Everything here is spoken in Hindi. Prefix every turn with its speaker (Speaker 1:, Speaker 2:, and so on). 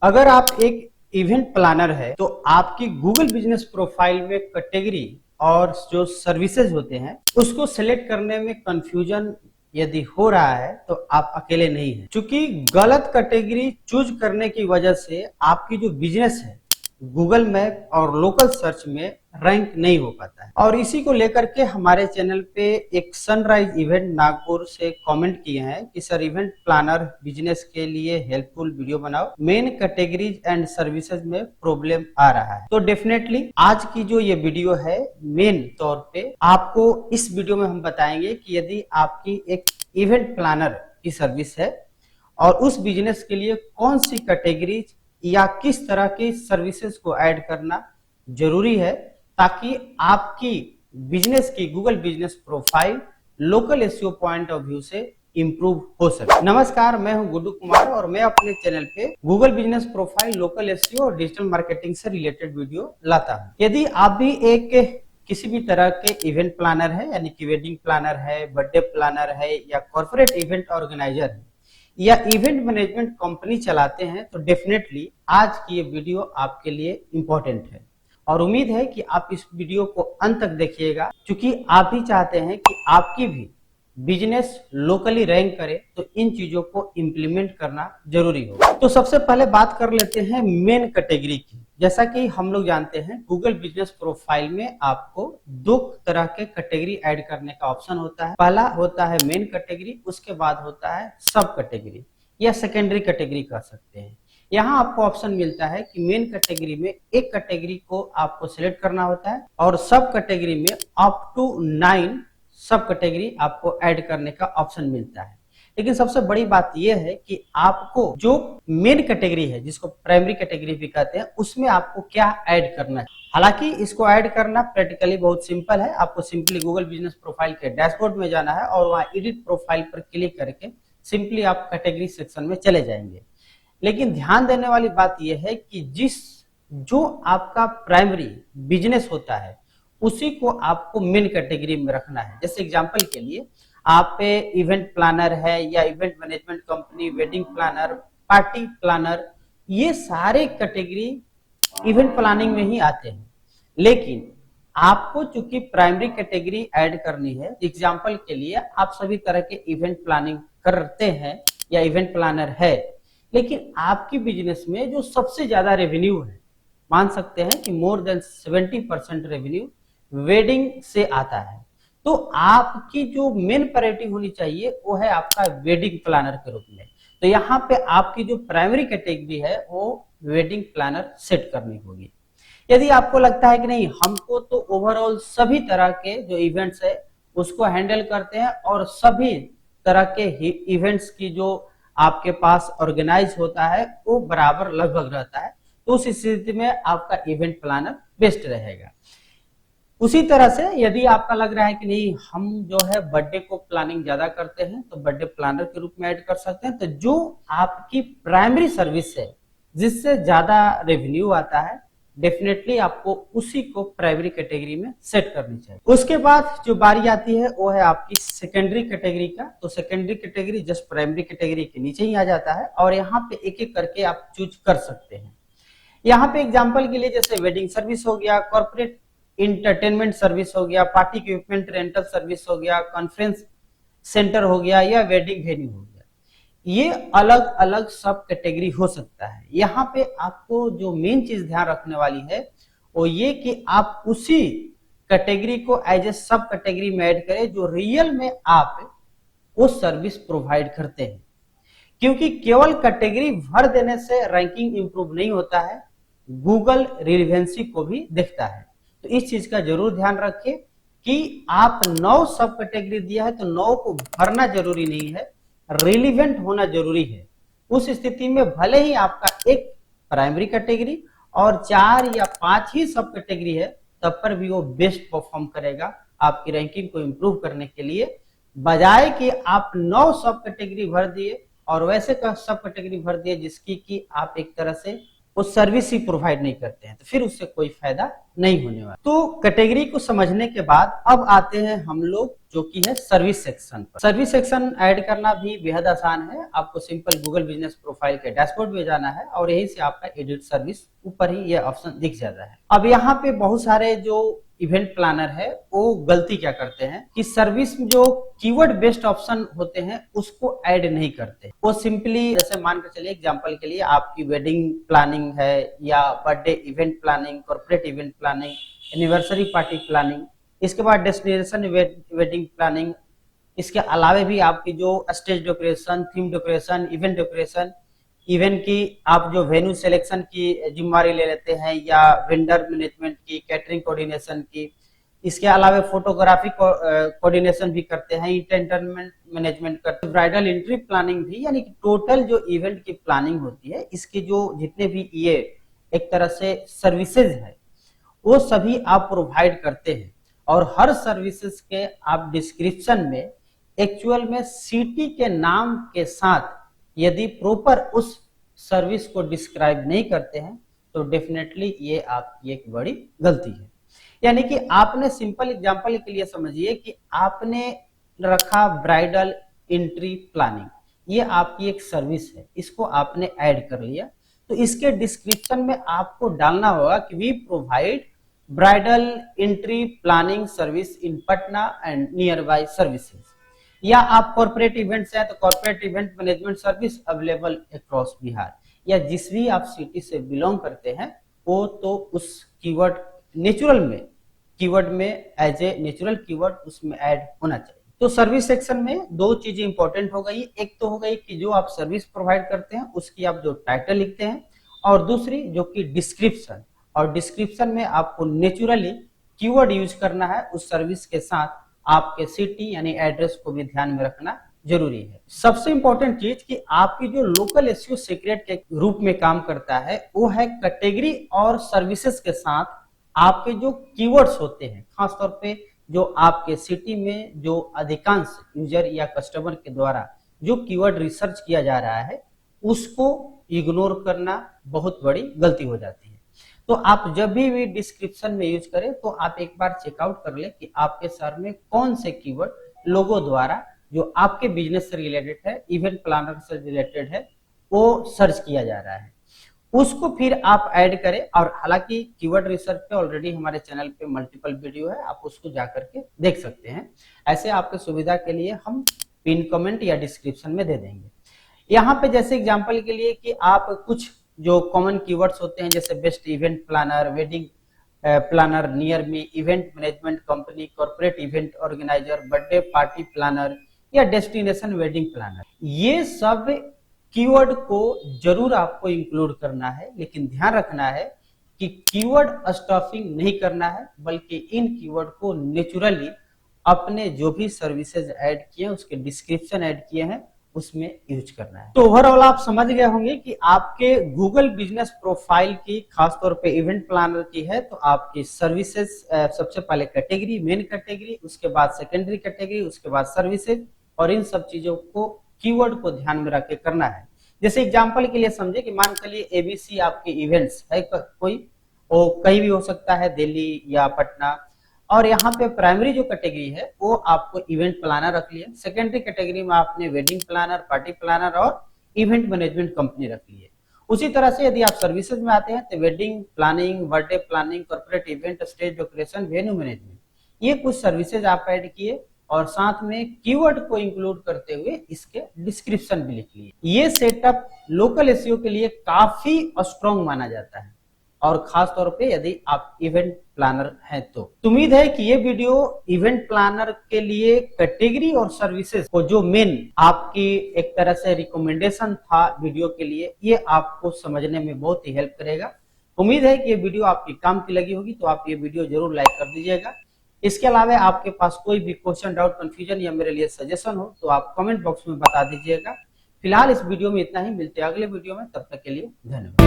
Speaker 1: अगर आप एक इवेंट प्लानर है तो आपकी गूगल बिजनेस प्रोफाइल में कैटेगरी और जो सर्विसेज होते हैं उसको सिलेक्ट करने में कंफ्यूजन यदि हो रहा है तो आप अकेले नहीं हैं, क्योंकि गलत कैटेगरी चूज करने की वजह से आपकी जो बिजनेस है गूगल मैप और लोकल सर्च में रैंक नहीं हो पाता है। और इसी को लेकर के हमारे चैनल पे एक सनराइज इवेंट नागपुर से कमेंट किए हैं कि सर इवेंट प्लानर बिजनेस के लिए हेल्पफुल वीडियो बनाओ, मेन कैटेगरीज एंड सर्विसेज में प्रॉब्लम आ रहा है। तो डेफिनेटली आज की जो ये वीडियो है मेन तौर पे आपको इस वीडियो में हम बताएंगे कि यदि आपकी एक इवेंट प्लानर की सर्विस है और उस बिजनेस के लिए कौन सी कैटेगरीज या किस तरह की सर्विसेज को ऐड करना जरूरी है ताकि आपकी बिजनेस की Google business profile local SEO point of view से इंप्रूव हो सके। नमस्कार, मैं हूं गुड्डू कुमार और मैं अपने चैनल पे Google business profile, local SEO और डिजिटल मार्केटिंग से रिलेटेड वीडियो लाता हूं। यदि आप भी एक किसी भी तरह के इवेंट प्लानर है, यानी कि वेडिंग प्लानर है, बर्थडे प्लानर है या कॉर्पोरेट इवेंट ऑर्गेनाइजर है या इवेंट मैनेजमेंट कंपनी चलाते हैं, तो डेफिनेटली आज की ये वीडियो आपके लिए इंपॉर्टेंट है और उम्मीद है कि आप इस वीडियो को अंत तक देखिएगा, क्योंकि आप भी चाहते हैं कि आपकी भी बिजनेस लोकली रैंक करे तो इन चीजों को इंप्लीमेंट करना जरूरी होगा। तो सबसे पहले बात कर लेते हैं मेन कैटेगरी की। जैसा कि हम लोग जानते हैं गूगल बिजनेस प्रोफाइल में आपको दो तरह के कैटेगरी ऐड करने का ऑप्शन होता है। पहला होता है मेन कैटेगरी, उसके बाद होता है सब कैटेगरी या सेकेंडरी कैटेगरी कह सकते हैं। यहाँ आपको ऑप्शन मिलता है कि मेन कैटेगरी में एक कैटेगरी को आपको सिलेक्ट करना होता है और सब कैटेगरी में अप टू 9 सब कैटेगरी आपको ऐड करने का ऑप्शन मिलता है। लेकिन सबसे बड़ी बात यह है कि आपको जो मेन कैटेगरी है, जिसको प्राइमरी कैटेगरी भी कहते हैं, उसमें आपको क्या ऐड करना है। हालांकि इसको ऐड करना प्रैक्टिकली बहुत सिंपल है। आपको सिंपली गूगल बिजनेस प्रोफाइल के डैशबोर्ड में जाना है और वहां एडिट प्रोफाइल पर क्लिक करके सिंपली आप कैटेगरी सेक्शन में चले जाएंगे। लेकिन ध्यान देने वाली बात यह है कि जो आपका प्राइमरी बिजनेस होता है उसी को आपको मेन कैटेगरी में रखना है। जैसे एग्जांपल के लिए आप इवेंट प्लानर है या event management company, wedding planner, party planner, ये सारे कैटेगरी इवेंट प्लानिंग में ही आते हैं। लेकिन आपको चूंकि प्राइमरी कैटेगरी ऐड करनी है, एग्जांपल के लिए आप सभी तरह के इवेंट प्लानिंग करते हैं या इवेंट प्लानर है, लेकिन आपकी बिजनेस में जो सबसे ज्यादा रेवेन्यू है, मान सकते हैं कि मोर देन 70% रेवेन्यू वेडिंग से आता है, तो आपकी जो मेन प्रायोरिटी होनी चाहिए वो है आपका वेडिंग प्लानर के रूप में। तो यहाँ पे आपकी जो प्राइमरी कैटेगरी है वो वेडिंग प्लानर सेट करनी होगी। यदि आपको लगता है कि नहीं, हमको तो ओवरऑल सभी तरह के जो इवेंट्स है उसको हैंडल करते हैं और सभी तरह के इवेंट्स की जो आपके पास ऑर्गेनाइज होता है वो बराबर लगभग रहता है, तो उस स्थिति में आपका इवेंट प्लानर बेस्ट रहेगा। उसी तरह से यदि आपका लग रहा है कि नहीं, हम जो है बर्थडे को प्लानिंग ज्यादा करते हैं, तो बर्थडे प्लानर के रूप में ऐड कर सकते हैं। तो जो आपकी प्राइमरी सर्विस है जिससे ज्यादा रेवेन्यू आता है, डेफिनेटली आपको उसी को प्राइमरी कैटेगरी में सेट करनी चाहिए। उसके बाद जो बारी आती है वो है आपकी सेकेंडरी कैटेगरी का। तो secondary category just primary category के नीचे ही आ जाता है और यहाँ पे एक एक करके आप चूज कर सकते हैं। यहाँ पे एग्जाम्पल के लिए जैसे वेडिंग सर्विस हो गया, कॉर्पोरेट इंटरटेनमेंट सर्विस हो गया, पार्टी इक्विपमेंट रेंटल सर्विस हो गया, कॉन्फ्रेंस सेंटर हो गया या वेडिंग वेन्यू हो गया, ये अलग अलग सब कैटेगरी हो सकता है। यहाँ पे आपको जो मेन चीज ध्यान रखने वाली है वो ये कि आप उसी कैटेगरी को एज ए सब कैटेगरी में ऐड करें जो रियल में आप वो सर्विस प्रोवाइड करते हैं, क्योंकि केवल कैटेगरी भर देने से रैंकिंग इंप्रूव नहीं होता है, गूगल रिलेवेंसी को भी देखता है। तो इस चीज का जरूर ध्यान रखिए कि आप 9 सब कैटेगरी दिया है तो 9 को भरना जरूरी नहीं है, रिलीवेंट होना जरूरी है। उस स्थिति में भले ही आपका एक प्राइमरी कैटेगरी और 4 या 5 ही सब कैटेगरी है, तब पर भी वो बेस्ट परफॉर्म करेगा आपकी रैंकिंग को इंप्रूव करने के लिए, बजाय कि आप 9 सब कैटेगरी भर दिए और वैसे का सब कैटेगरी भर दिए जिसकी कि आप एक तरह से वो सर्विस ही प्रोवाइड नहीं करते हैं, तो फिर उससे कोई फायदा नहीं होने वाला। तो कैटेगरी को समझने के बाद अब आते हैं हम लोग जो कि है सर्विस सेक्शन पर। सर्विस सेक्शन ऐड करना भी बेहद आसान है। आपको सिंपल गूगल बिजनेस प्रोफाइल के डैशबोर्ड में जाना है और यहीं से आपका एडिट सर्विस ऊपर ही ये ऑप्शन दिख जाता है। अब यहाँ पे बहुत सारे जो इवेंट प्लानर है वो गलती क्या करते हैं कि सर्विस में जो कीवर्ड बेस्ड ऑप्शन होते हैं उसको ऐड नहीं करते। वो सिंपली जैसे मान के चलिए एग्जांपल के लिए आपकी वेडिंग प्लानिंग है या birthday event planning, corporate event planning, anniversary party planning, इसके बाद डेस्टिनेशन वेडिंग प्लानिंग, इसके अलावा भी आपकी जो stage decoration, theme decoration, event decoration, event की आप जो वेन्यू सिलेक्शन की जिम्मेवारी ले लेते हैं या वेंडर मैनेजमेंट की, कैटरिंग कोऑर्डिनेशन की, इसके अलावा फोटोग्राफी कोऑर्डिनेशन भी करते हैं, एंटरटेनमेंट मैनेजमेंट करते हैं, ब्राइडल एंट्री प्लानिंग भी, यानी कि टोटल जो इवेंट की प्लानिंग होती है इसकी जो जितने भी ये एक तरह से सर्विसेज है वो सभी आप प्रोवाइड करते हैं। और हर सर्विसेज के आप डिस्क्रिप्शन में एक्चुअल में सिटी के नाम के साथ यदि प्रॉपर उस सर्विस को डिस्क्राइब नहीं करते हैं तो डेफिनेटली ये आपकी एक बड़ी गलती है। यानी कि आपने सिंपल एग्जांपल के लिए समझिए कि आपने रखा ब्राइडल एंट्री प्लानिंग, ये आपकी एक सर्विस है, इसको आपने ऐड कर लिया, तो इसके डिस्क्रिप्शन में आपको डालना होगा कि we provide bridal entry planning service in Patna and near by services. या आप कॉर्पोरेट इवेंट्स हैं तो corporate event management service available across Bihar, या जिस भी आप सिटी से बिलोंग करते हैं वो तो उस कीवर्ड नेचुरल में कीवर्ड में एज ए नेचुरल कीवर्ड उसमें ऐड होना चाहिए। तो सर्विस सेक्शन में दो चीजें इंपॉर्टेंट हो गई, एक तो हो गई कि जो आप सर्विस प्रोवाइड करते हैं उसकी आप जो टाइटल लिखते हैं, और दूसरी जो कि डिस्क्रिप्शन, और डिस्क्रिप्शन में आपको नेचुरली कीवर्ड यूज करना है उस सर्विस के साथ, आपके सिटी यानी एड्रेस को भी ध्यान में रखना जरूरी है। सबसे इंपॉर्टेंट चीज कि आपकी जो लोकल एसईओ सीक्रेट के रूप में काम करता है वो है कैटेगरी और सर्विसेज के साथ आपके जो कीवर्ड्स होते हैं, खासतौर पे जो आपके सिटी में जो अधिकांश यूजर या कस्टमर के द्वारा जो कीवर्ड रिसर्च किया जा रहा है उसको इग्नोर करना बहुत बड़ी गलती हो जाती है। तो आप जब भी डिस्क्रिप्शन में यूज करें तो आप एक बार चेकआउट कर ले कि आपके शहर में कौन से कीवर्ड लोगों द्वारा जो आपके बिजनेस से रिलेटेड है, इवेंट प्लानर से रिलेटेड है, वो सर्च किया जा रहा है, उसको फिर आप ऐड करें। और हालांकि कीवर्ड रिसर्च पे ऑलरेडी हमारे चैनल पे मल्टीपल वीडियो है, आप उसको जाकर के देख सकते हैं। ऐसे आपके सुविधा के लिए हम पिन कमेंट या डिस्क्रिप्शन में दे देंगे। यहाँ पे जैसे एग्जांपल के लिए कि आप कुछ जो कॉमन कीवर्ड्स होते हैं जैसे best event planner, wedding planner near me, event management company, corporate event organiser, birthday party planner या डेस्टिनेशन वेडिंग प्लानर, ये सब कीवर्ड को जरूर आपको इंक्लूड करना है, लेकिन ध्यान रखना है कि कीवर्ड स्टफिंग नहीं करना है, बल्कि इन कीवर्ड को नेचुरली अपने जो भी सर्विसेज ऐड किए हैं उसके डिस्क्रिप्शन ऐड किए हैं उसमें यूज करना है। तो ओवरऑल आप समझ गए होंगे कि आपके गूगल बिजनेस प्रोफाइल की खासतौर पे इवेंट प्लानर की है तो आपकी सर्विसेज सबसे पहले कैटेगरी, मेन कैटेगरी, उसके बाद सेकेंडरी कैटेगरी, उसके बाद सर्विसेज, और इन सब चीजों को कीवर्ड को ध्यान में रख के करना है। जैसे एग्जांपल के लिए समझे कि मान चलिए एबीसी आपके इवेंट्स है कोई, वो कहीं भी हो सकता है, दिल्ली या पटना, और यहाँ पे प्राइमरी जो कैटेगरी है वो आपको इवेंट प्लानर रख लिया, सेकेंडरी कैटेगरी में आपने वेडिंग प्लानर, पार्टी प्लानर और इवेंट मैनेजमेंट कंपनी रख ली है। उसी तरह से यदि आप सर्विसेज में आते हैं तो wedding planning, birthday planning, corporate event, stage decoration, venue management, ये कुछ सर्विसेज आप ऐड किए और साथ में कीवर्ड को इंक्लूड करते हुए इसके डिस्क्रिप्शन भी लिख लिए। ये सेटअप लोकल एसईओ के लिए काफी स्ट्रॉन्ग माना जाता है, और खास तौर पे यदि आप इवेंट प्लानर हैं तो। उम्मीद है कि ये वीडियो इवेंट प्लानर के लिए कैटेगरी और सर्विसेज को जो मेन आपकी एक तरह से रिकमेंडेशन था वीडियो के लिए, ये आपको समझने में बहुत ही हेल्प करेगा। उम्मीद है कि ये वीडियो आपके काम की लगी होगी, तो आप ये वीडियो जरूर लाइक कर दीजिएगा। इसके अलावा आपके पास कोई भी क्वेश्चन, डाउट, कंफ्यूजन या मेरे लिए सजेशन हो तो आप कमेंट बॉक्स में बता दीजिएगा। फिलहाल इस वीडियो में इतना ही, मिलते हैं अगले वीडियो में, तब तक के लिए धन्यवाद।